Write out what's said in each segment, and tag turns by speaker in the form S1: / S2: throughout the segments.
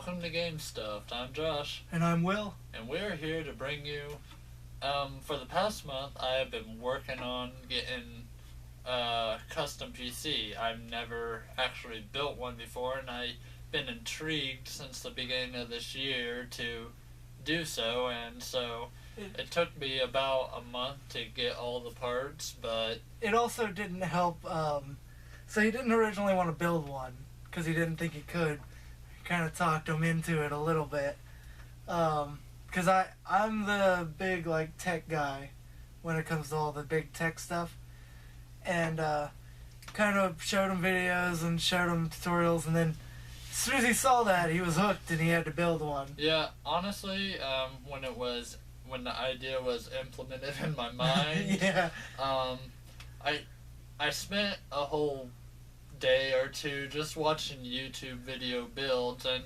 S1: welcome to GameStuffed. I'm Josh.
S2: And I'm Will.
S1: And we're here to bring you, for the past month, I have been working on getting a custom PC. I've never actually built one before, and I've been intrigued since the beginning of this year to do so, and so it took me about a month to get all the parts, but...
S2: It also didn't help, so he didn't originally want to build one, because he didn't think he could. Kind of talked him into it a little bit, because I'm the big tech guy when it comes to all the big tech stuff, and kind of showed him videos and showed him tutorials, and then as soon as he saw that, he was hooked and he had to build one.
S1: Yeah, honestly, when the idea was implemented in my mind,
S2: yeah,
S1: I spent a whole day or two just watching YouTube video builds and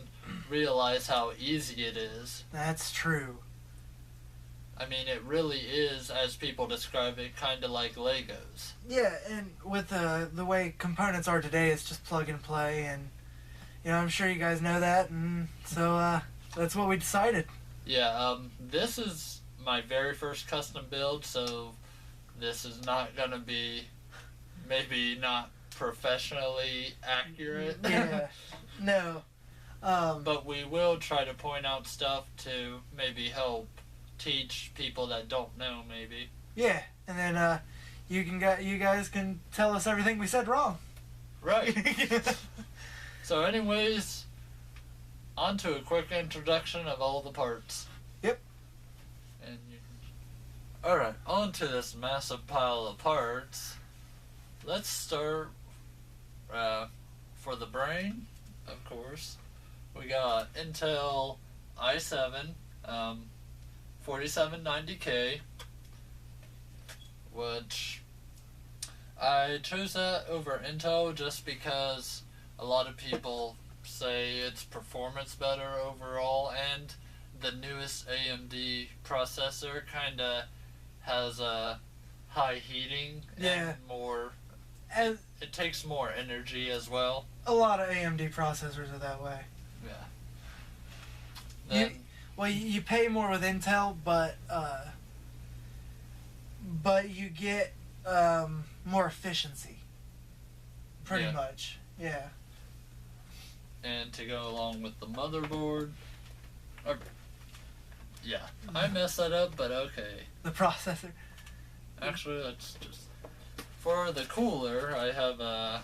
S1: realize how easy it is.
S2: That's true.
S1: I mean, it really is, as people describe it, kind of like Legos.
S2: Yeah, and with the way components are today, it's just plug and play, and I'm sure you guys know that, and so that's what we decided.
S1: Yeah, this is my very first custom build, so this is not gonna be, maybe not professionally accurate.
S2: Yeah, no.
S1: But we will try to point out stuff to maybe help teach people that don't know, maybe.
S2: Yeah, and then you guys can tell us everything we said wrong.
S1: Right. So anyways, on to a quick introduction of all the parts.
S2: Yep.
S1: And alright, on to this massive pile of parts. Let's start for the brain, of course. We got Intel i7 4790K, which I chose that over Intel just because a lot of people say its performance better overall, and the newest AMD processor kinda has a high heating and more. It takes more energy as well.
S2: A lot of AMD processors are that way.
S1: Yeah.
S2: You pay more with Intel, but you get more efficiency. Pretty much, yeah.
S1: And to go along with the motherboard, I messed that up, but okay.
S2: The processor.
S1: Actually, let's just... For the cooler, I have a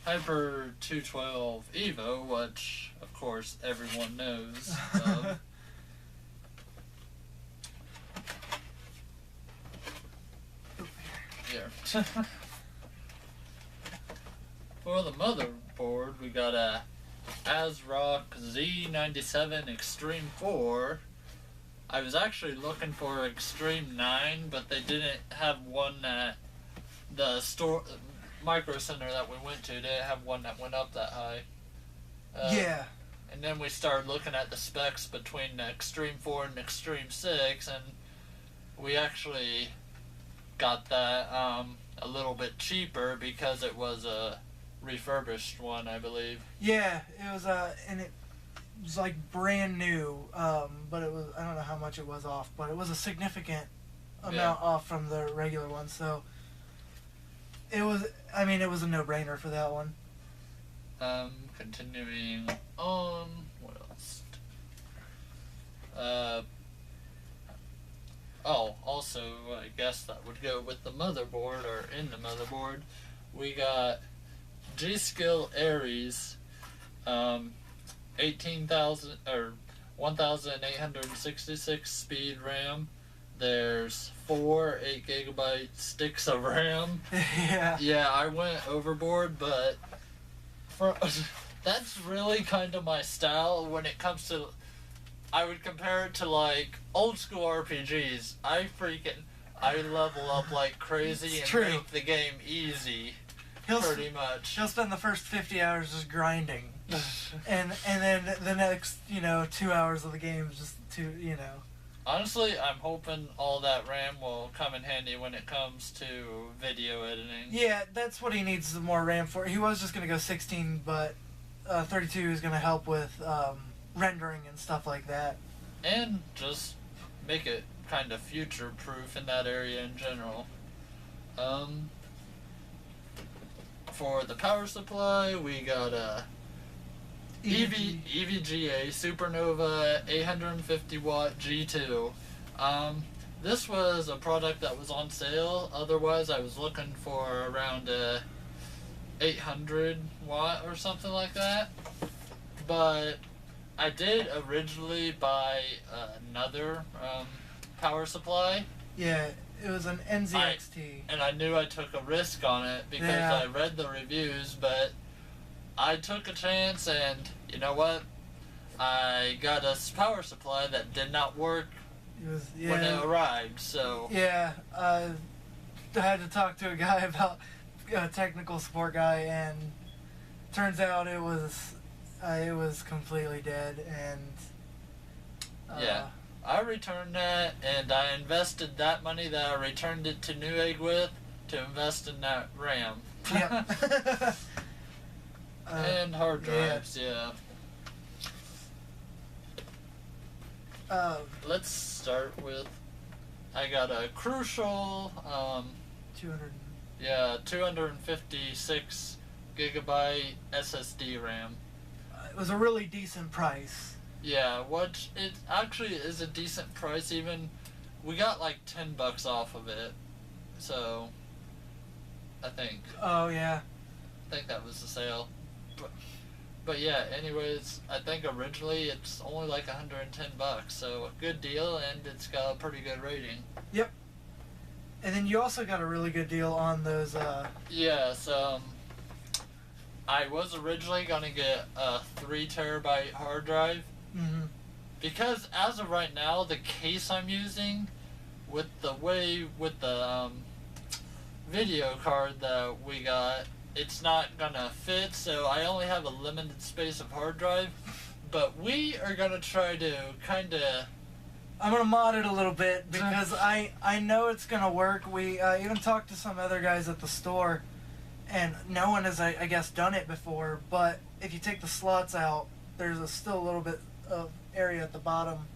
S1: Hyper 212 Evo, which, of course, everyone knows of. Here. For the motherboard, we got a ASRock Z97 Extreme 4. I was actually looking for Extreme 9, but they didn't have one at the store, Micro Center that we went to. They didn't have one that went up that high.
S2: Yeah.
S1: And then we started looking at the specs between the Extreme 4 and Extreme 6, and we actually got that a little bit cheaper because it was a refurbished one, I believe.
S2: Yeah, it was and it was like brand new, but it was, I don't know how much it was off, but it was a significant amount off from the regular one, so it was a no-brainer for that one.
S1: Continuing on, what else? Also, I guess that would go with the motherboard, or in the motherboard. We got G-Skill Aries, 18,000 or 1,866 speed RAM. There's 4 8GB sticks of RAM.
S2: Yeah.
S1: Yeah, I went overboard, but that's really kind of my style when it comes to... I would compare it to old school RPGs. I level up like crazy and make the game easy. Pretty much.
S2: He'll spend the first 50 hours just grinding, and then the next 2 hours of the game is just
S1: Honestly, I'm hoping all that RAM will come in handy when it comes to video editing.
S2: Yeah, that's what he needs more RAM for. He was just going to go 16, but 32 is going to help with rendering and stuff like that.
S1: And just make it kind of future-proof in that area in general. For the power supply, we got a EVGA Supernova 850 watt G2. This was a product that was on sale. Otherwise, I was looking for around a 800 watt or something like that. But I did originally buy another power supply.
S2: Yeah, it was an NZXT.
S1: And I knew I took a risk on it because I read the reviews, but I took a chance, and you know what? I got a power supply that did not work when it arrived, so...
S2: Yeah, I had to talk to a guy about a technical support guy, and turns out it was completely dead, and...
S1: yeah. I returned that, and I invested that money that I returned it to Newegg with to invest in that RAM.
S2: Yeah.
S1: And hard drives, yeah. Let's start with, I got a Crucial, 256 gigabyte SSD RAM.
S2: It was a really decent price.
S1: Yeah, what it actually is a decent price. Even we got like $10 off of it, so I think.
S2: Oh yeah.
S1: I think that was the sale, but yeah. Anyways, I think originally it's only like $110, so a good deal, and it's got a pretty good rating.
S2: Yep. And then you also got a really good deal on those.
S1: Yeah. So I was originally gonna get a 3 terabyte hard drive.
S2: Mm-hmm.
S1: Because as of right now, the case I'm using, with the video card that we got, it's not gonna fit, so I only have a limited space of hard drive. But we are gonna try to kinda...
S2: I'm gonna mod it a little bit, because I know it's gonna work. We even talked to some other guys at the store, and no one has, I guess, done it before, but if you take the slots out, there's still a little bit of area at the bottom,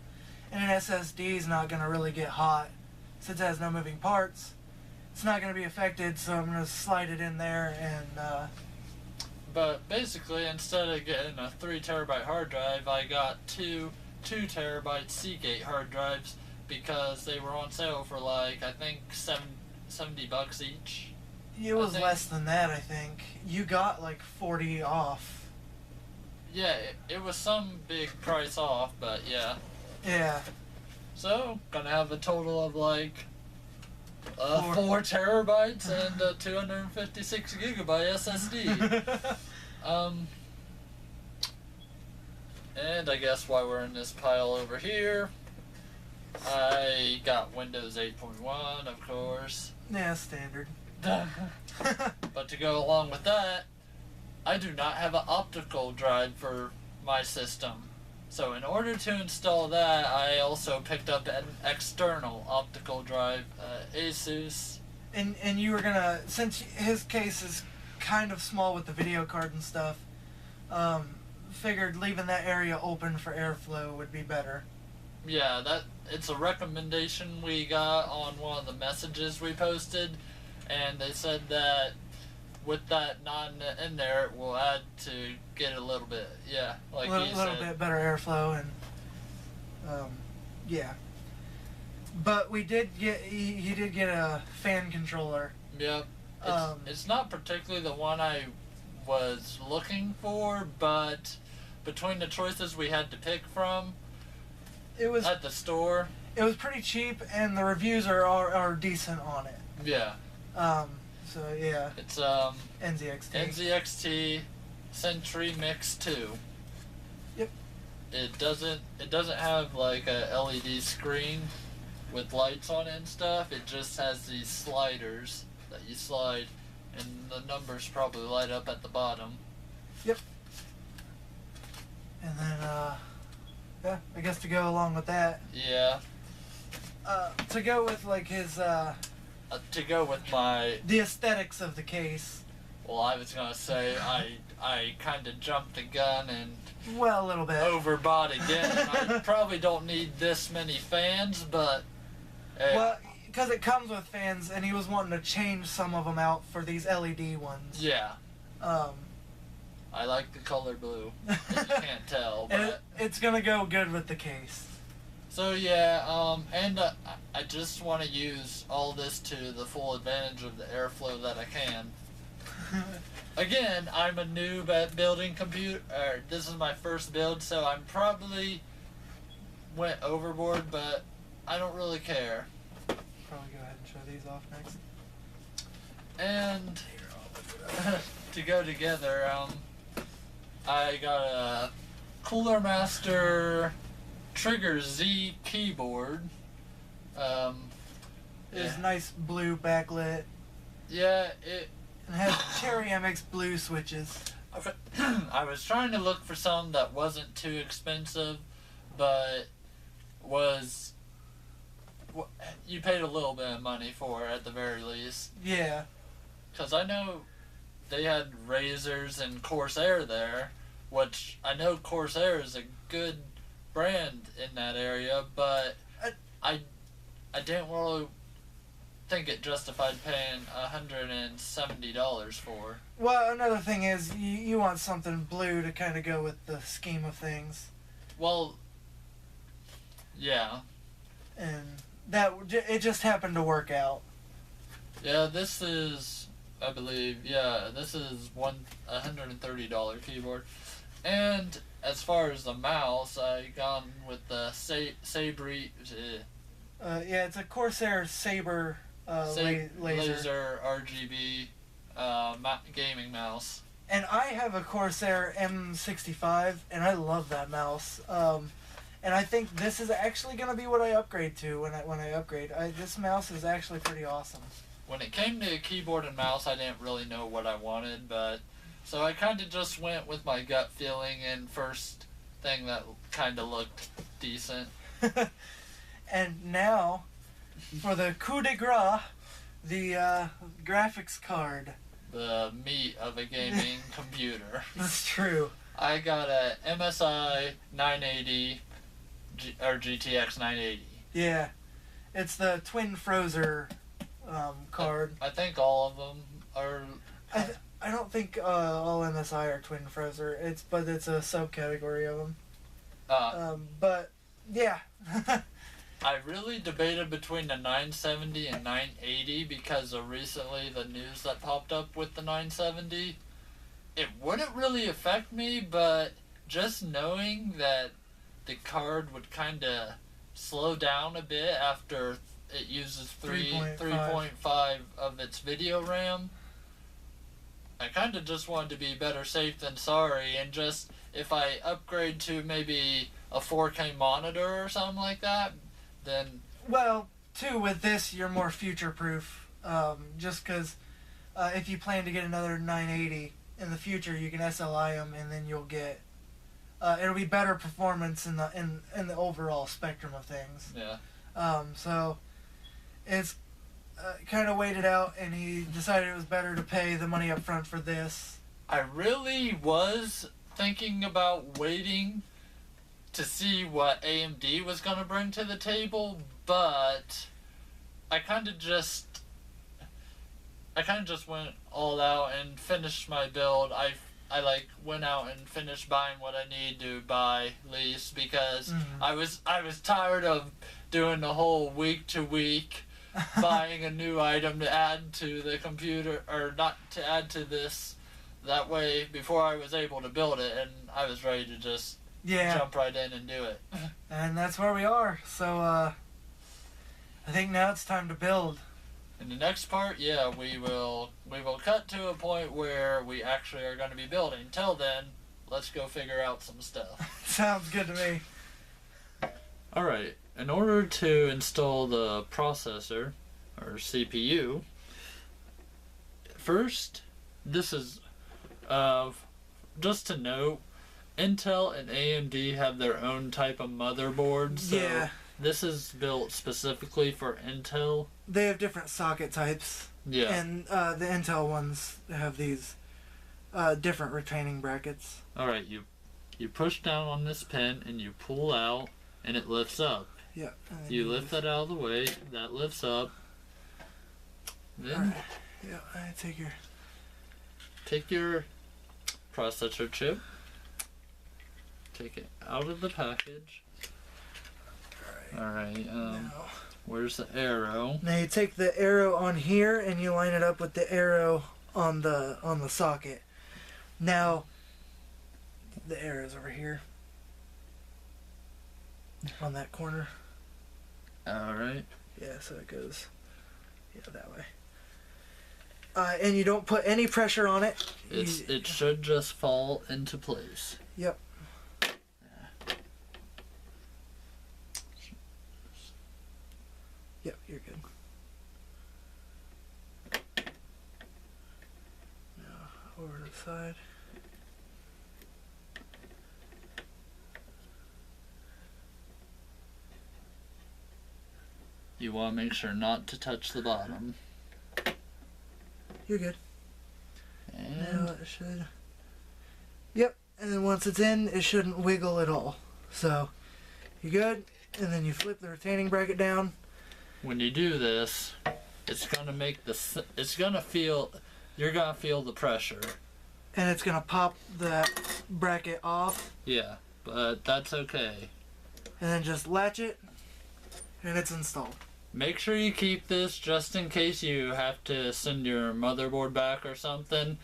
S2: and an SSD is not going to really get hot since it has no moving parts. It's not going to be affected, so I'm going to slide it in there. And
S1: but basically, instead of getting a 3 terabyte hard drive, I got two 2 terabyte Seagate hard drives because they were on sale for like I think $70 each.
S2: It was less than that, I think. You got like 40 off.
S1: Yeah, it was some big price off, but yeah.
S2: Yeah.
S1: So, gonna have a total of like 4 terabytes and a 256 gigabyte SSD. And I guess while we're in this pile over here, I got Windows 8.1, of course.
S2: Yeah, standard.
S1: But to go along with that, I do not have an optical drive for my system. So in order to install that, I also picked up an external optical drive, Asus.
S2: And you were gonna, since his case is kind of small with the video card and stuff, figured leaving that area open for airflow would be better.
S1: Yeah, it's a recommendation we got on one of the messages we posted, and they said that with that not in there, it will add to get a little bit, yeah, like
S2: a little bit better airflow, and yeah. But we did get, he did get a fan controller.
S1: Yep. It's not particularly the one I was looking for, but between the choices we had to pick from,
S2: it was
S1: at the store.
S2: It was pretty cheap, and the reviews are decent on it.
S1: Yeah.
S2: So yeah.
S1: It's
S2: NZXT.
S1: NZXT Century Mix 2.
S2: Yep.
S1: It doesn't have like a LED screen with lights on it and stuff. It just has these sliders that you slide, and the numbers probably light up at the bottom.
S2: Yep. And then yeah, I guess to go along with that.
S1: Yeah.
S2: To go with like his
S1: to go with
S2: the aesthetics of the case.
S1: Well, I was gonna say I kind of jumped the gun and
S2: Well, a little bit.
S1: overbought again. I probably don't need this many fans, but
S2: Well, because it comes with fans, and he was wanting to change some of them out for these LED ones.
S1: yeah, I like the color blue. If you can't tell, but
S2: it's gonna go good with the case.
S1: so yeah, and I just want to use all this to the full advantage of the airflow that I can. Again, I'm a noob at building computer. This is my first build, so I'm probably went overboard, but I don't really care.
S2: Probably go ahead and show these off next.
S1: And to go together, I got a Cooler Master Trigger Z keyboard.
S2: It's nice blue backlit.
S1: Yeah, it.
S2: And it has Cherry MX blue switches.
S1: I was trying to look for some that wasn't too expensive, but was. You paid a little bit of money for at the very least.
S2: Yeah.
S1: Because I know they had Razors and Corsair there, which I know Corsair is a good brand in that area, but I didn't really think it justified paying $170 for.
S2: Well, another thing is you want something blue to kind of go with the scheme of things.
S1: Well, yeah.
S2: And it just happened to work out.
S1: Yeah, this is, I believe, this is $130 keyboard. And as far as the mouse, I gone with the Sabre.
S2: Yeah, it's a Corsair Sabre laser
S1: RGB gaming mouse.
S2: And I have a Corsair M65, and I love that mouse. And I think this is actually going to be what I upgrade to when I upgrade. This mouse is actually pretty awesome.
S1: When it came to keyboard and mouse, I didn't really know what I wanted, but so I kind of just went with my gut feeling and first thing that kind of looked decent.
S2: And now, for the coup de grace, the graphics card.
S1: The meat of a gaming computer.
S2: That's true.
S1: I got a MSI 980 or GTX 980.
S2: Yeah, it's the Twin Frozer card.
S1: I think all of them are.
S2: I don't think all MSI are Twin Frozer. But it's a subcategory of them. But yeah.
S1: I really debated between the 970 and 980 because of recently the news that popped up with the 970. It wouldn't really affect me, but just knowing that the card would kind of slow down a bit after it uses 3.5 of its video RAM, I kind of just wanted to be better safe than sorry, and just if I upgrade to maybe a 4K monitor or something like that, then...
S2: Well, too, with this, you're more future-proof, just because if you plan to get another 980 in the future, you can SLI them, and then you'll get... it'll be better performance in the overall spectrum of things.
S1: Yeah.
S2: So it's kind of waited out, and he decided it was better to pay the money up front for this.
S1: I really was thinking about waiting to see what AMD was going to bring to the table, but I kind of just went all out and finished my build. I went out and finished buying what I need to buy least because I was tired of doing the whole week to week buying a new item to add to the computer, or not to add to this. That way, before I was able to build it, and I was ready to just jump right in and do it.
S2: And that's where we are. So I think now it's time to build.
S1: In the next part, we will cut to a point where we actually are going to be building. Till then, let's go figure out some stuff.
S2: Sounds good to me.
S1: Alright, in order to install the processor, or CPU, first, this is, just to note, Intel and AMD have their own type of motherboard, so this is built specifically for Intel.
S2: They have different socket types.
S1: Yeah.
S2: And the Intel ones have these different retaining brackets.
S1: Alright, you You push down on this pin and you pull out and it lifts up.
S2: Yeah.
S1: You lift that out of the way, that lifts up. Then
S2: right. Yeah, I
S1: take your processor chip, take it out of the package. Alright, where's the arrow?
S2: Now you take the arrow on here and you line it up with the arrow on the socket. Now the arrow's over here on that corner.
S1: Alright.
S2: Yeah, so it goes that way. And you don't put any pressure on it.
S1: It should just fall into place.
S2: Yep. Yep, you're good. Now, over to the side.
S1: You want to make sure not to touch the bottom.
S2: You're good.
S1: And
S2: now it should. Yep, and then once it's in, it shouldn't wiggle at all. So, you're good, and then you flip the retaining bracket down.
S1: when you do this, it's gonna make you're gonna feel the pressure.
S2: And it's gonna pop that bracket off.
S1: Yeah, but that's okay.
S2: And then just latch it, and it's installed.
S1: Make sure you keep this just in case you have to send your motherboard back or something.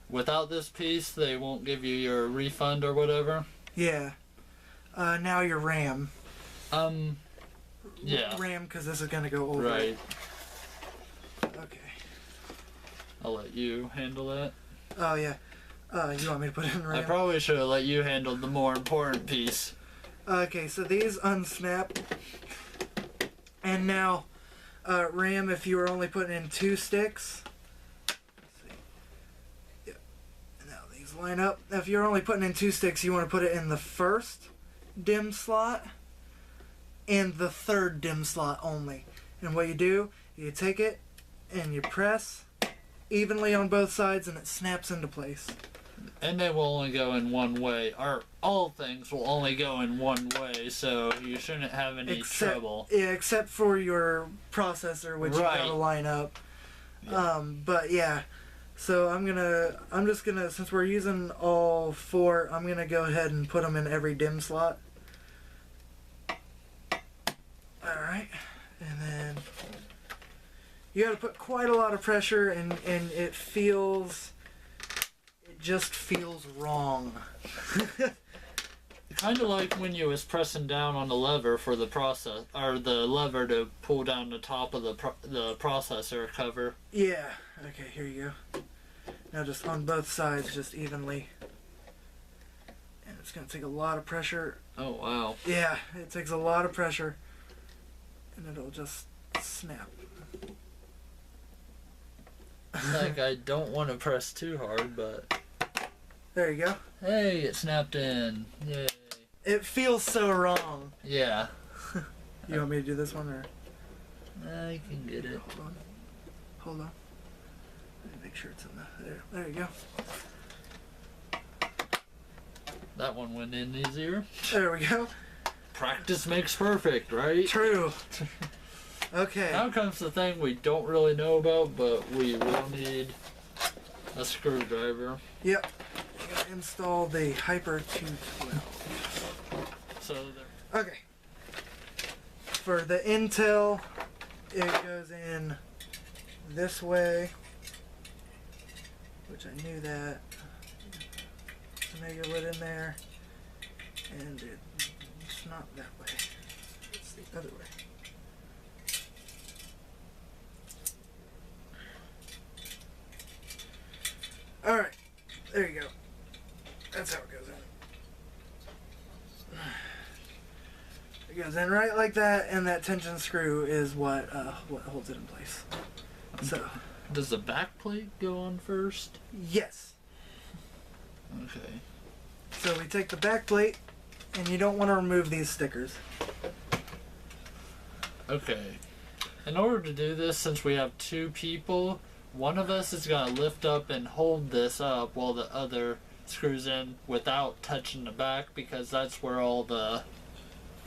S1: Without this piece, they won't give you your refund or whatever.
S2: Yeah. Now your RAM.
S1: Yeah.
S2: RAM, because this is gonna go over.
S1: Right.
S2: Okay.
S1: I'll let you handle that.
S2: Oh yeah. You want me to put in RAM?
S1: I probably should have let you handle the more important piece.
S2: Okay, so these unsnap. And now, RAM, if you were only putting in 2 sticks. Let's see. Yep. Now these line up. Now, if you're only putting in 2 sticks, you want to put it in the first DIMM slot and the third DIMM slot only. And what you do, you take it and you press evenly on both sides and it snaps into place.
S1: And they will only go in one way. Or all things will only go in one way, so you shouldn't have any trouble.
S2: Yeah, except for your processor, which
S1: Right.
S2: you gotta line up.
S1: Yeah.
S2: But yeah. So I'm just gonna, since we're using all 4, I'm gonna go ahead and put them in every DIMM slot. Alright. And then you gotta put quite a lot of pressure, and it just feels wrong.
S1: Kind of like when you was pressing down on the lever for the the lever to pull down the top of the processor cover.
S2: Yeah. Okay, here you go. Now just on both sides, just evenly. And it's gonna take a lot of pressure.
S1: Oh wow.
S2: Yeah, it takes a lot of pressure. And it'll just snap.
S1: Like, I don't want to press too hard, but...
S2: There you go.
S1: Hey, it snapped in. Yay.
S2: It feels so wrong.
S1: Yeah.
S2: You want me to do this one, or?
S1: I can get it.
S2: Hold on. Let me make sure it's in there you go.
S1: That one went in easier.
S2: There we go.
S1: Practice makes perfect, right?
S2: True. Okay.
S1: Now comes the thing we don't really know about, but we will need a screwdriver.
S2: Yep. You gotta install the Hyper 212.
S1: So there.
S2: Okay. For the Intel, it goes in this way, which I knew that. Omega went in there, and it's not that way. It's the other way. Alright, there you go. That's how it goes in. It goes in right like that, and that tension screw is what holds it in place. So,
S1: does the back plate go on first?
S2: yes.
S1: Okay.
S2: So we take the back plate, and you don't want to remove these stickers.
S1: Okay. In order to do this, since we have 2 people, one of us is going to lift up and hold this up while the other screws in without touching the back, because that's where all the...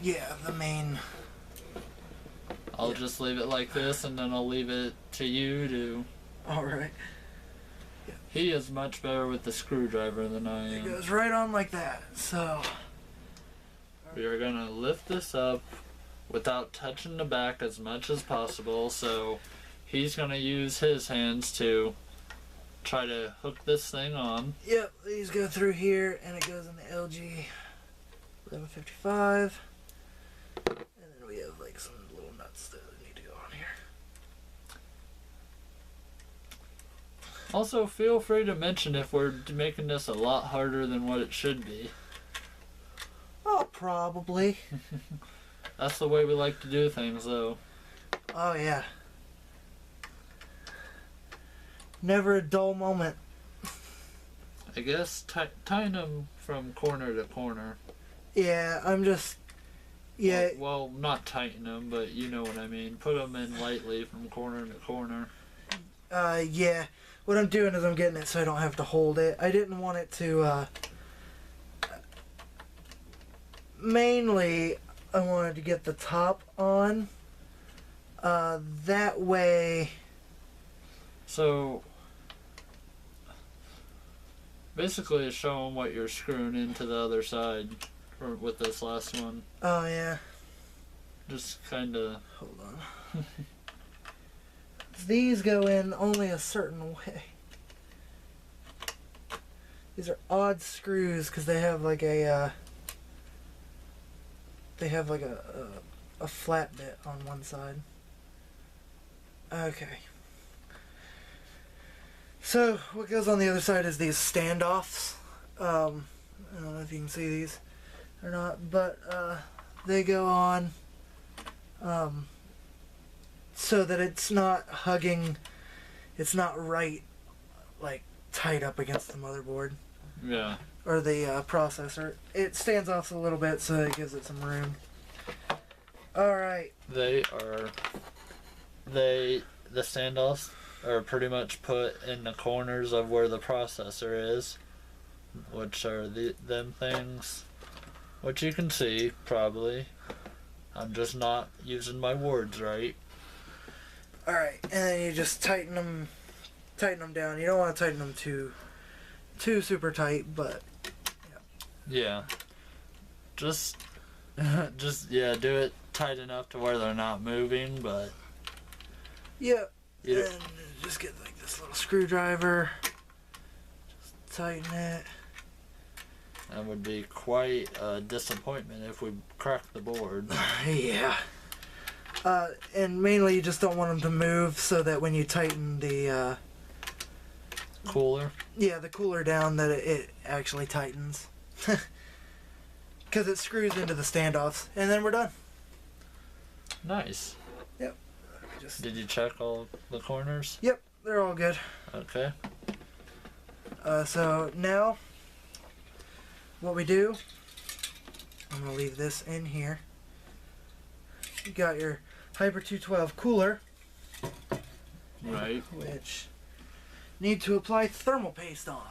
S2: Yeah, the main...
S1: I'll just leave it like this, and then I'll leave it to you to...
S2: Alright.
S1: He is much better with the screwdriver than I
S2: It
S1: am.
S2: goes right on like that, so...
S1: We are going to lift this up without touching the back as much as possible, so he's going to use his hands to try to hook this thing on.
S2: Yep, these go through here, and it goes in the LG 1155. And then we have like some little nuts that need to go on here.
S1: Also, feel free to mention if we're making this a lot harder than what it should be.
S2: Oh, probably.
S1: That's the way we like to do things, though.
S2: Oh, yeah. Never a dull moment.
S1: I guess tying them from corner to corner.
S2: Yeah, I'm just... Yeah.
S1: Well, not tighten them, but you know what I mean. Put them in lightly from corner to corner.
S2: Yeah. What I'm doing is I'm getting it so I don't have to hold it. I didn't want it to, mainly, I wanted to get the top on. That way...
S1: So, basically it's showing what you're screwing into the other side or with this last one.
S2: Oh, yeah.
S1: Just kind of...
S2: Hold on. These go in only a certain way. These are odd screws because they have like a a flat bit on one side. Okay. So what goes on the other side is these standoffs. I don't know if you can see these or not, but they go on so that it's not hugging, it's not right like tight up against the motherboard.
S1: Yeah.
S2: Or the processor. It stands off a little bit so it gives it some room. Alright.
S1: The standoffs are pretty much put in the corners of where the processor is, which are them things, which you can see probably. I'm just not using my words right.
S2: Alright, and then you just tighten them down. You don't want to tighten them too super tight, but
S1: yeah. Just yeah, do it tight enough to where they're not moving, but
S2: yeah.
S1: You
S2: And just get like this little screwdriver. Just tighten it.
S1: that would be quite a disappointment if we cracked the board.
S2: Yeah. And mainly you just don't want them to move so that when you tighten the
S1: Cooler?
S2: yeah, the cooler down, that it actually tightens. Because it screws into the standoffs, and then we're done.
S1: Nice.
S2: Yep.
S1: Did you check all the corners?
S2: Yep, they're all good.
S1: Okay.
S2: So now, what we do, I'm going to leave this in here. You got your Hyper 212 cooler.
S1: Right.
S2: Which need to apply thermal paste on.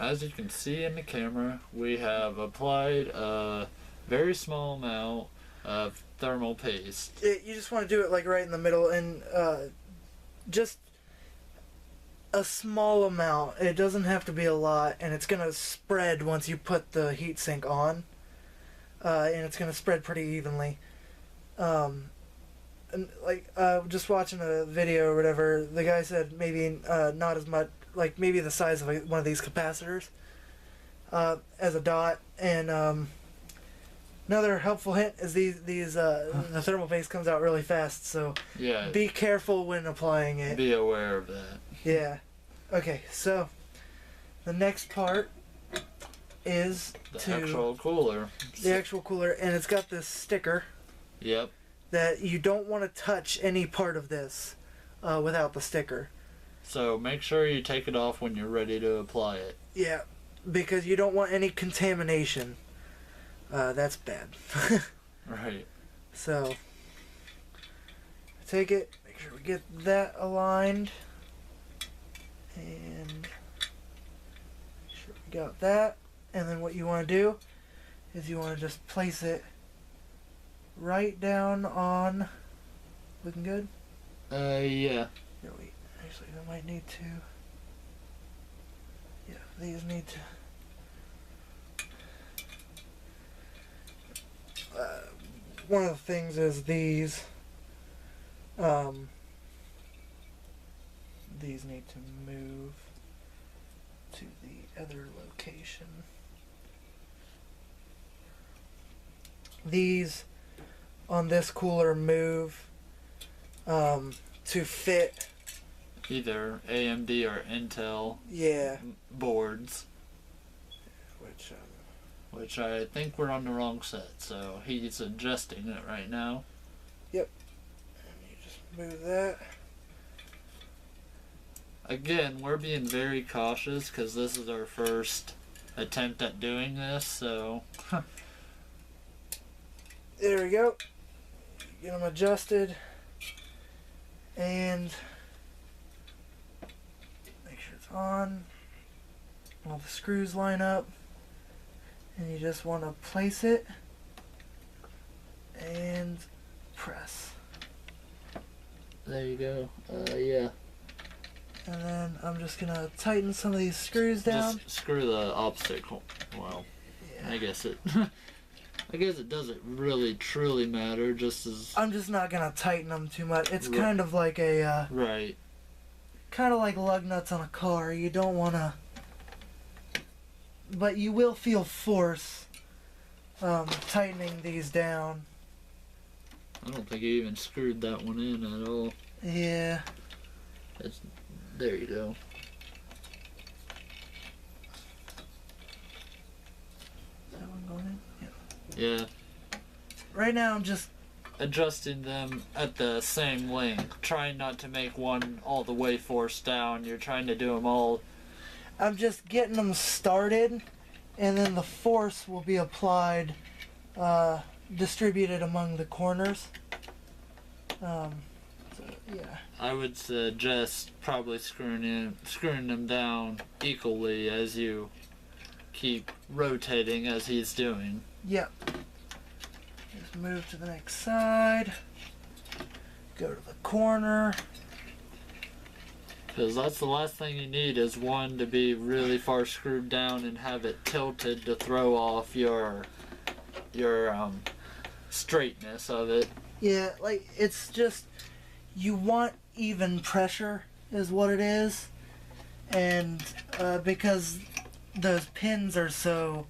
S1: As you can see in the camera, we have applied a very small amount of thermal paste.
S2: You just want to do it like right in the middle, and just a small amount. It doesn't have to be a lot, and it's going to spread once you put the heatsink on. And it's going to spread pretty evenly. And like just watching a video or whatever, the guy said maybe not as much, like maybe the size of one of these capacitors as a dot. And another helpful hint is the thermal paste comes out really fast, so
S1: Yeah.
S2: be careful when applying it.
S1: Be aware of that.
S2: Yeah. Okay, so the next part is
S1: The actual cooler.
S2: the actual cooler, and it's got this sticker
S1: Yep.
S2: that you don't want to touch any part of this without the sticker.
S1: So make sure you take it off when you're ready to apply it.
S2: Yeah, because you don't want any contamination. That's bad.
S1: Right.
S2: So, take it, make sure we get that aligned, and got that, and then what you want to do is you want to just place it right down on. Looking good?
S1: Yeah.
S2: Here, wait. Actually, I might need to. Yeah, these need to. One of the things is these. These need to move to the other location. These on this cooler move to fit
S1: either AMD or Intel boards. Which I think we're on the wrong set, so he's adjusting it right now.
S2: Yep. And you just move that.
S1: Again, we're being very cautious because this is our first attempt at doing this, so...
S2: There we go. Get them adjusted. And make sure it's on. All the screws line up. And you just want to place it and press.
S1: There you go. Yeah.
S2: And then I'm just going to tighten some of these screws down.
S1: Just screw the opposite. Well, yeah. I guess it doesn't really truly matter. Just as
S2: I'm just not going to tighten them too much. It's kind of like a
S1: right.
S2: Kind of like lug nuts on a car. You don't want to. But you will feel force tightening these down.
S1: I don't think you even screwed that one in at all.
S2: Yeah.
S1: There you go.
S2: Is that one going in?
S1: Yeah.
S2: Right now I'm just
S1: adjusting them at the same length. Trying not to make one all the way forced down. You're trying to do them all.
S2: I'm just getting them started, and then the force will be applied, distributed among the corners. So, yeah.
S1: I would suggest probably screwing them down equally as you keep rotating as he's doing.
S2: Yep. Just move to the next side. Go to the corner.
S1: Because that's the last thing you need is one to be really far screwed down and have it tilted to throw off your straightness of it.
S2: Yeah, like it's just you want even pressure is what it is, and because those pins are so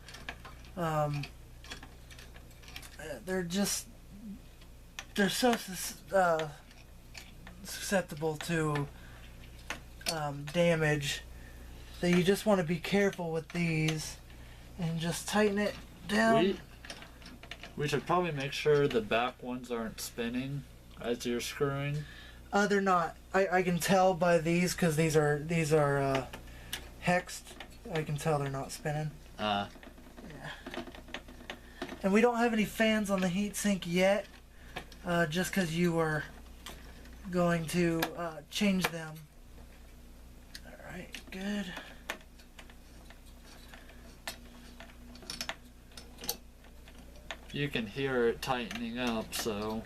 S2: they're so susceptible to damage that you just want to be careful with these and just tighten it down.
S1: We should probably make sure the back ones aren't spinning as you're screwing.
S2: They're not. I can tell by these because these are hexed. I can tell they're not spinning. Yeah. And we don't have any fans on the heatsink yet, just because you are going to change them. Alright, good.
S1: You can hear it tightening up, so...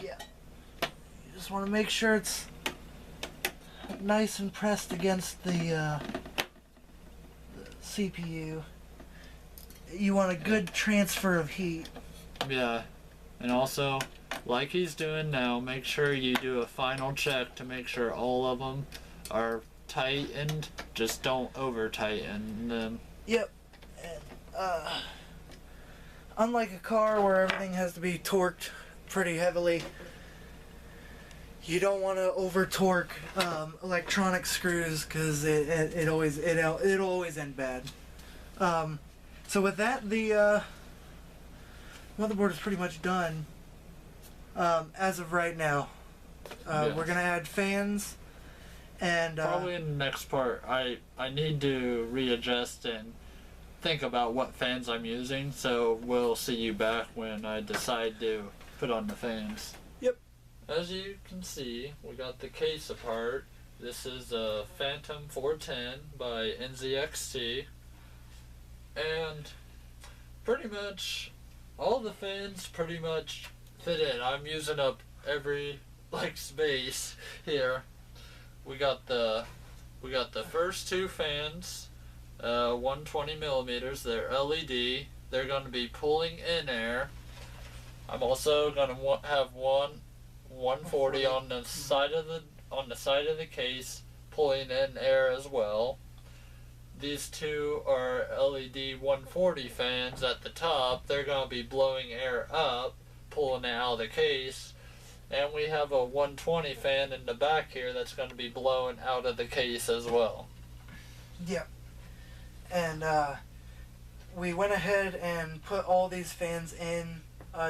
S2: Yeah. You just want to make sure it's nice and pressed against the CPU. You want a good transfer of heat.
S1: Yeah. And also, like he's doing now, make sure you do a final check to make sure all of them are tightened. Just don't over tighten them.
S2: Yep. Unlike a car where everything has to be torqued pretty heavily, you don't want to over torque electronic screws because it'll always end bad. So with that, the motherboard is pretty much done as of right now.
S1: Yes.
S2: We're gonna add fans and
S1: probably in the next part. I need to readjust and think about what fans I'm using, so we'll see you back when I decide to put on the fans.
S2: Yep.
S1: As you can see, we got the case apart. This is a Phantom 410 by NZXT, and pretty much all the fans pretty much fit in. I'm using up every space here. We got the first two fans, 120 millimeters. They're LED. They're going to be pulling in air. I'm also going to have one 140 on the side of the case, pulling in air as well. These two are LED 140 fans at the top. They're going to be blowing air up, pulling it out of the case. And we have a 120 fan in the back here that's going to be blowing out of the case as well.
S2: Yep. And we went ahead and put all these fans in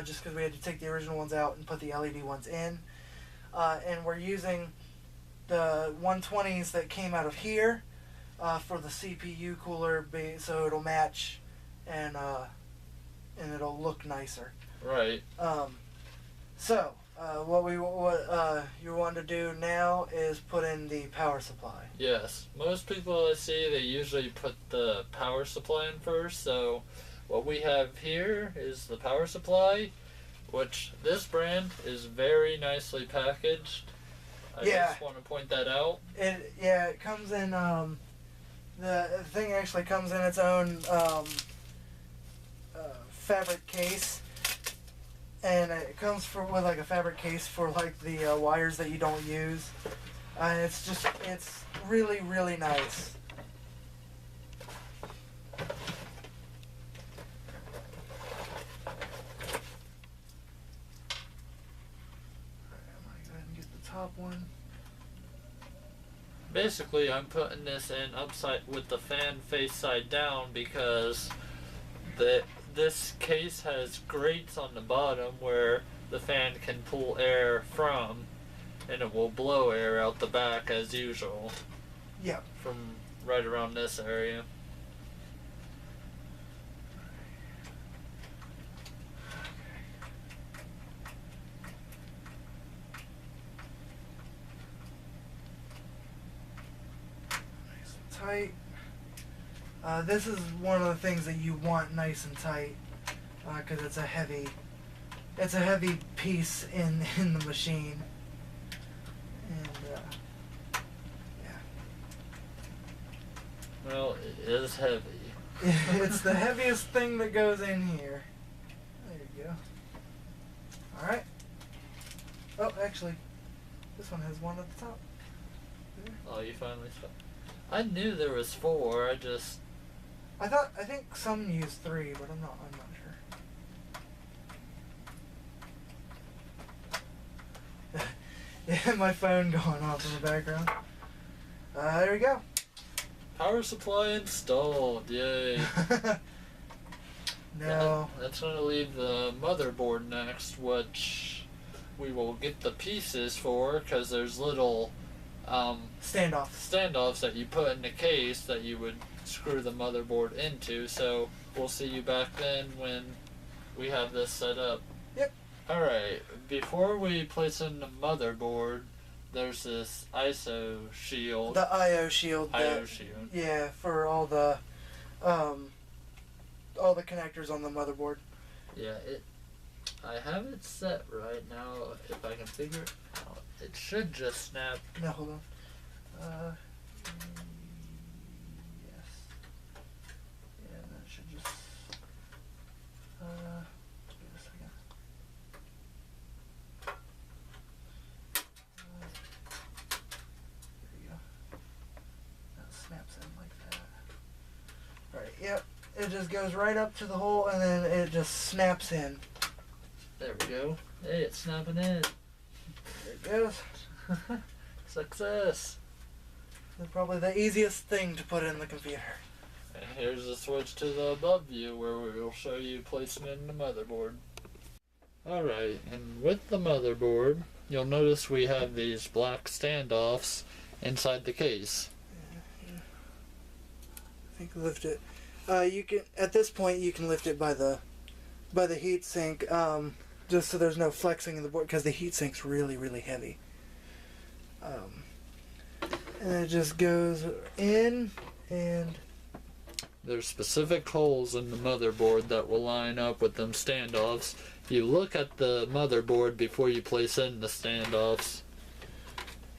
S2: just because we had to take the original ones out and put the LED ones in. And we're using the 120s that came out of here for the CPU cooler, so it'll match and it'll look nicer.
S1: Right.
S2: So what you want to do now is put in the power supply.
S1: Yes. Most people I see, they usually put the power supply in first. So what we have here is the power supply, which this brand is very nicely packaged. I just want to point that out.
S2: It comes in the thing actually comes in its own fabric case. And it comes with like a fabric case for like the wires that you don't use. It's really, really nice. I'm going to go ahead and get the top one.
S1: Basically, I'm putting this in upside with the fan face side down because this case has grates on the bottom where the fan can pull air from, and it will blow air out the back as usual.
S2: Yep.
S1: From right around this area.
S2: Nice and tight. This is one of the things that you want nice and tight because it's a heavy piece in the machine. And yeah.
S1: Well, it is heavy.
S2: It's the heaviest thing that goes in here. There you go. Alright. Oh, actually, this one has one at the top. There.
S1: Oh, you finally stopped. I knew there was 4,
S2: I think some use 3, but I'm not sure. Yeah, my phone going off in the background. There we go.
S1: Power supply installed, yay.
S2: No.
S1: That's going to leave the motherboard next, which we will get the pieces for, because there's little standoffs that you put in the case that you would screw the motherboard into. So we'll see you back then when we have this set up.
S2: Yep.
S1: Alright, before we place in the motherboard, there's this ISO shield.
S2: The IO shield.
S1: Shield.
S2: Yeah, for all the connectors on the motherboard.
S1: Yeah, I have it set right now. If I can figure it out, it should just snap.
S2: No, hold on. Yes. Yeah, that should just. Give it a second. There you go. That snaps in like that. Alright, yep. It just goes right up to the hole and then it just snaps in.
S1: There we go. Hey, it's snapping in.
S2: There it goes.
S1: Success.
S2: It's probably the easiest thing to put in the computer.
S1: And here's the switch to the above view where we will show you placing in the motherboard. Alright, and with the motherboard, you'll notice we have these black standoffs inside the case.
S2: Yeah. I think lift it. You can at this point you can lift it by the heat sink, just so there's no flexing in the board because the heat sink's really, really heavy. And it just goes in, and
S1: There's specific holes in the motherboard that will line up with them standoffs. You look at the motherboard before you place in the standoffs.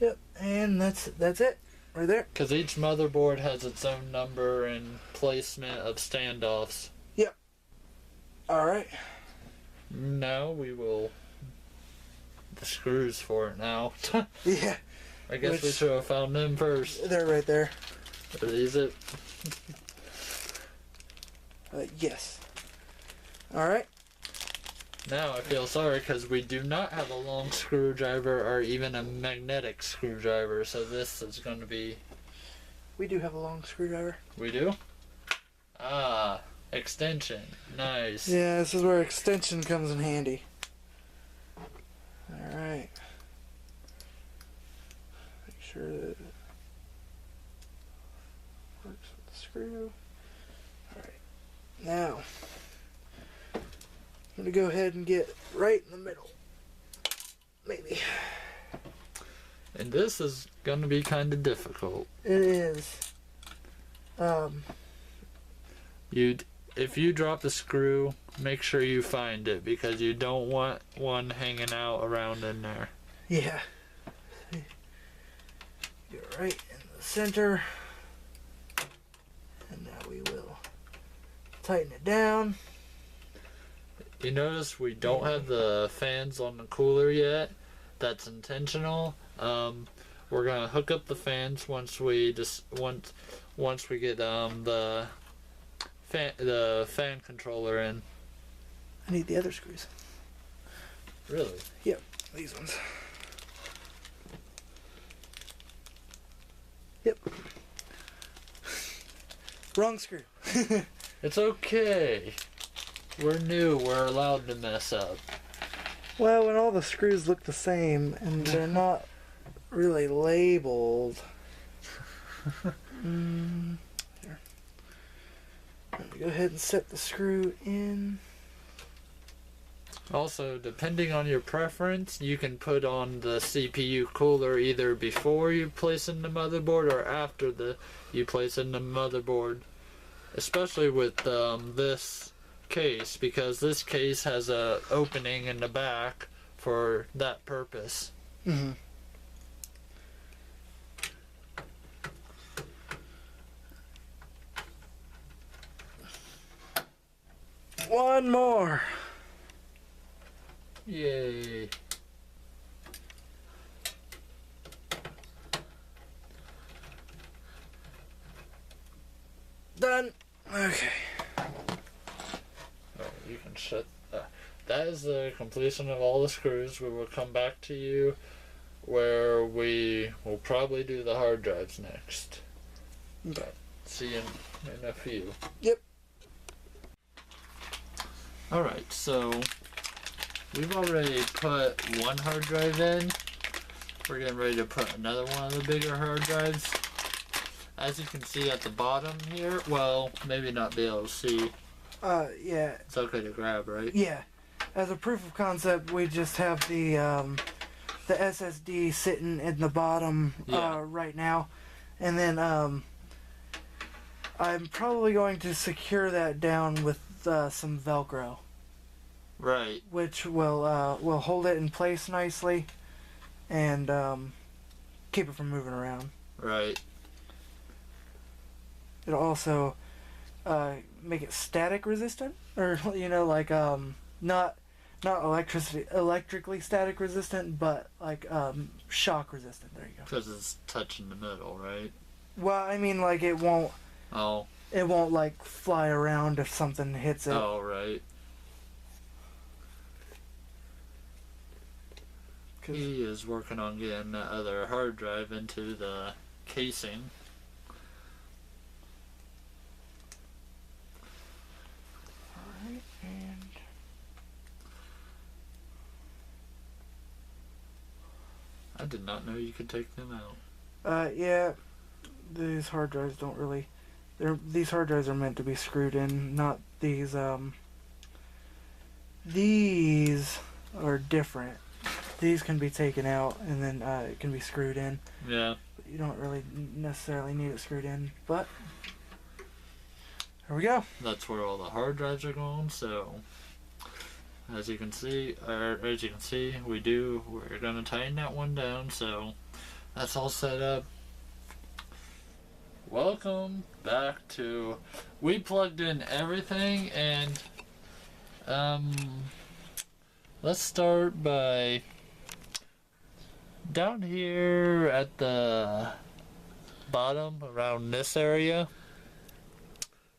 S2: yep, and that's it, right there.
S1: Because each motherboard has its own number and placement of standoffs.
S2: Yep. Alright.
S1: Now we will... the screws for it now.
S2: Yeah.
S1: I guess we should have found them first.
S2: They're right there.
S1: Are these it?
S2: Yes. Alright.
S1: Now I feel sorry because we do not have a long screwdriver or even a magnetic screwdriver, so this is going to be...
S2: We do have a long screwdriver.
S1: We do? Ah, extension. Nice.
S2: Yeah, this is where extension comes in handy. Alright. Make sure that it works with the screw. Alright. Now, I'm going to go ahead and get right in the middle. Maybe.
S1: And this is going to be kind of difficult.
S2: It is.
S1: If you drop the screw, make sure you find it because you don't want one hanging out around in there.
S2: Yeah. Get right in the center. And now we will tighten it down.
S1: You notice we don't have the fans on the cooler yet. That's intentional. We're gonna hook up the fans once we get the fan controller in.
S2: I need the other screws.
S1: Really?
S2: Yep, these ones. Yep. Wrong screw.
S1: It's okay. We're new. We're allowed to mess up.
S2: Well, when all the screws look the same and they're not really labeled. Here. Let me go ahead and set the screw in.
S1: Also, depending on your preference, you can put on the CPU cooler either before you place in the motherboard or after you place in the motherboard. Especially with this case, because this case has a opening in the back for that purpose.
S2: Mm-hmm. One more.
S1: Yay.
S2: Done. Okay.
S1: Oh, you can shut that. That is the completion of all the screws. We will come back to you where we will probably do the hard drives next.
S2: Okay.
S1: See you in a few.
S2: Yep.
S1: Alright, so we've already put one hard drive in. We're getting ready to put another one of the bigger hard drives. As you can see at the bottom here, well, maybe not be able to see.
S2: Yeah.
S1: It's okay to grab, right?
S2: Yeah. As a proof of concept, we just have the SSD sitting in the bottom right now. And then I'm probably going to secure that down with some Velcro.
S1: Right.
S2: Which will hold it in place nicely and keep it from moving around.
S1: Right.
S2: It'll also make it static resistant, or like not electrically static resistant, but like shock resistant. There you go.
S1: Because it's touching the middle, right?
S2: Well, I mean, like it won't like fly around if something hits it.
S1: Oh, right. He is working on getting the other hard drive into the casing.
S2: Alright, and
S1: I did not know you could take them out.
S2: yeah, these hard drives don't really. These hard drives are meant to be screwed in, not these. These are different. these can be taken out and then it can be screwed in.
S1: Yeah.
S2: But you don't really necessarily need it screwed in, but here we go.
S1: That's where all the hard drives are going. So, as you can see, we're gonna tighten that one down. So, that's all set up. Welcome back to. We plugged in everything, and let's start by down here at the bottom around this area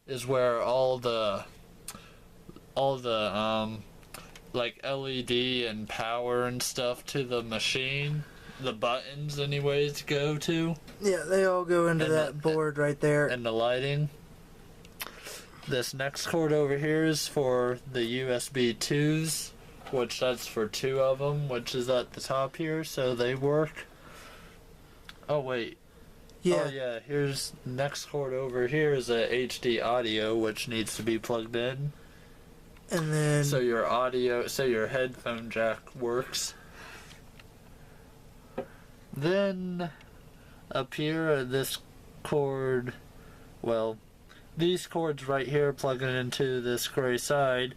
S1: is where all the like LED and power and stuff to the machine, the buttons anyways, go to.
S2: Yeah, they all go into that board right there.
S1: And the lighting. This next cord over here is for the USB 2s, which that's for 2 of them, which is at the top here, so they work. Oh wait.
S2: Yeah.
S1: Oh yeah, here's next cord over here is a HD audio, which needs to be plugged in.
S2: And then
S1: So your headphone jack works. Then up here, this cord, well, these cords right here plugging into this gray side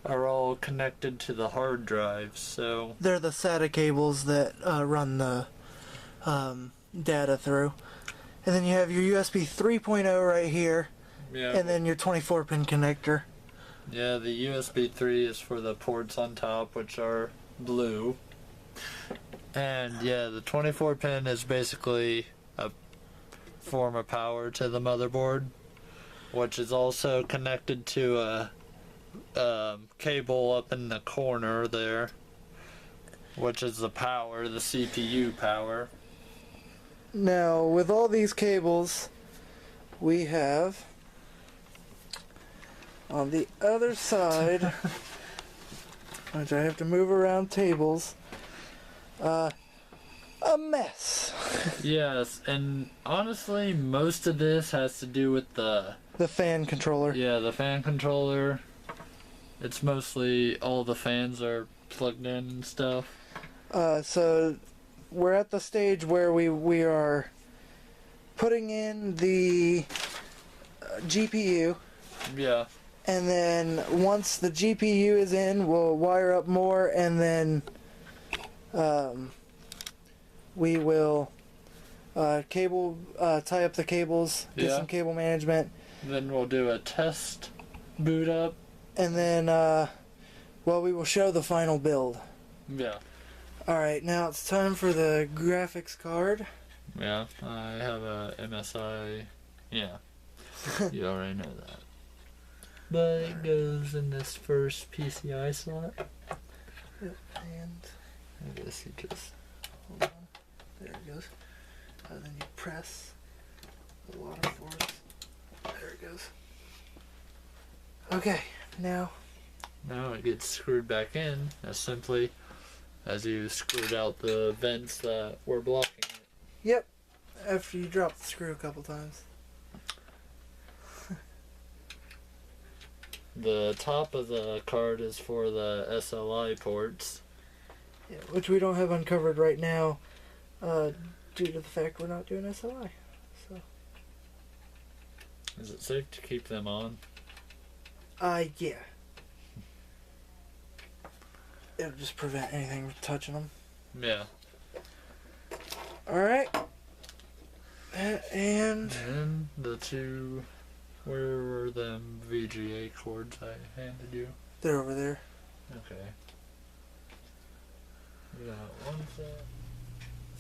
S1: are all connected to the hard drives. So
S2: they're the SATA cables that run the data through. And then you have your USB 3.0 right here,
S1: yeah,
S2: and then your 24-pin connector.
S1: yeah, the USB 3 is for the ports on top, which are blue. And yeah, the 24 pin is basically a form of power to the motherboard, which is also connected to a cable up in the corner there, which is the power, the CPU power.
S2: Now, with all these cables, we have on the other side, which I have to move around tables, a mess.
S1: Yes, and honestly, most of this has to do with the
S2: fan controller.
S1: Yeah, the fan controller. It's mostly all the fans are plugged in and stuff.
S2: So we're at the stage where we are putting in the GPU.
S1: Yeah.
S2: And then once the GPU is in, we'll wire up more, and then we will tie up the cables, get some cable management.
S1: Then we'll do a test boot up.
S2: And then, we will show the final build.
S1: Yeah.
S2: Alright, now it's time for the graphics card.
S1: Yeah, I have a MSI. Yeah. You already know that. But it goes in this first PCI slot.
S2: Yep, and
S1: I guess you just...
S2: hold on. There it goes. And then you press the water force. There it goes. Okay, now
S1: it gets screwed back in as simply as you screwed out the vents that were blocking it.
S2: Yep, after you drop the screw a couple times.
S1: The top of the card is for the SLI ports.
S2: Yeah, which we don't have uncovered right now due to the fact we're not doing SLI. So.
S1: Is it safe to keep them on?
S2: Yeah. It'll just prevent anything from touching them.
S1: Yeah.
S2: Alright. And
S1: the two... Where were them VGA cords I handed you?
S2: they're over there.
S1: Okay. We got one set.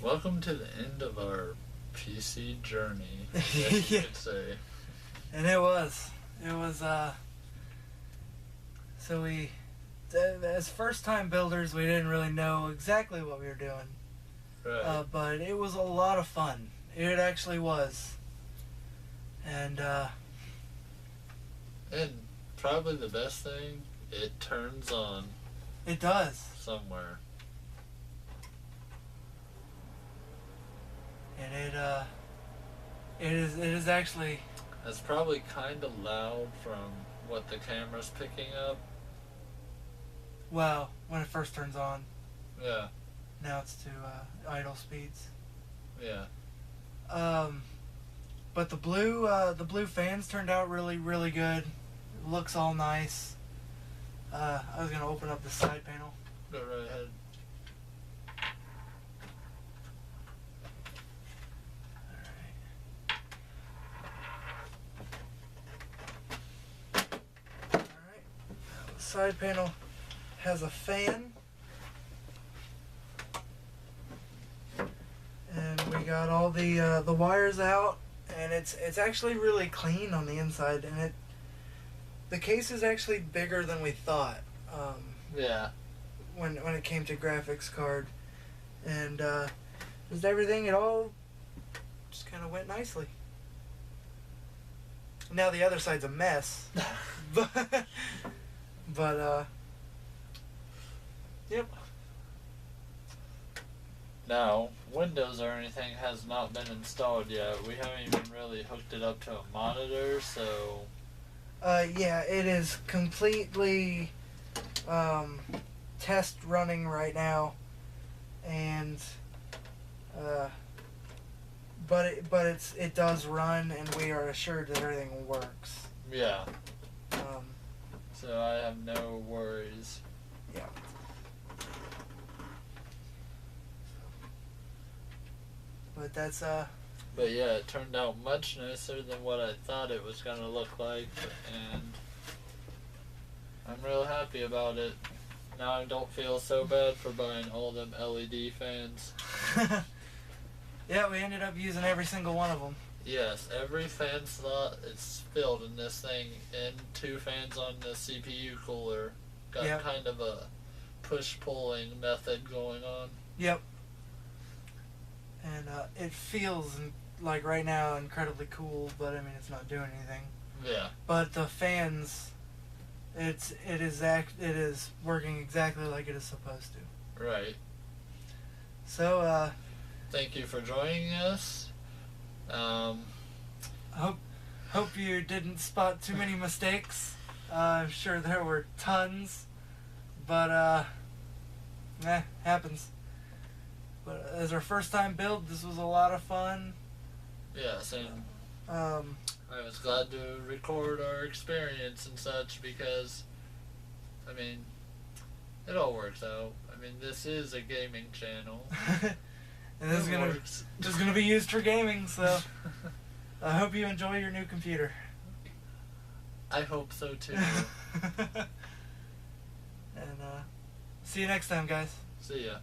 S1: Welcome to the end of our PC journey, I guess you could say.
S2: And it was, so we, as first time builders, we didn't really know exactly what we were doing.
S1: Right.
S2: But it was a lot of fun. It actually was. And
S1: probably the best thing, it turns on.
S2: It does.
S1: Somewhere.
S2: And it is actually...
S1: It's probably kind of loud from what the camera's picking up.
S2: Well, when it first turns on.
S1: Yeah.
S2: Now it's to idle speeds.
S1: Yeah.
S2: But the blue fans turned out really, really good. It looks all nice. I was gonna open up the side panel.
S1: Go right ahead.
S2: Alright. The side panel has a fan. And we got all the wires out, and it's actually really clean on the inside, and the case is actually bigger than we thought.
S1: Yeah.
S2: When it came to graphics card, and just everything, it all just kind of went nicely. Now the other side's a mess, but yep.
S1: Now, Windows or anything has not been installed yet. We haven't even really hooked it up to a monitor, so...
S2: Yeah, it is completely test running right now, and but it does run, and we are assured that everything works.
S1: Yeah. So I have no worries.
S2: Yeah. But that's
S1: But yeah, it turned out much nicer than what I thought it was gonna look like, and I'm real happy about it. Now I don't feel so bad for buying all them LED fans.
S2: yeah, we ended up using every single one of them.
S1: Yes, every fan slot is filled in this thing, and 2 fans on the CPU cooler. Got
S2: Yep.
S1: kind of a push-pulling method going on.
S2: Yep. And it feels like right now incredibly cool, but I mean it's not doing anything.
S1: Yeah.
S2: But the fans, it is working exactly like it is supposed to.
S1: Right.
S2: So
S1: Thank you for joining us.
S2: hope you didn't spot too many mistakes. I'm sure there were tons, but happens. But as our first time build, this was a lot of fun.
S1: Yes, and I was glad to record our experience and such because, I mean, it all works out. I mean, this is a gaming channel.
S2: And this is gonna be used for gaming, so I hope you enjoy your new computer.
S1: I hope so too.
S2: And see you next time, guys.
S1: See ya.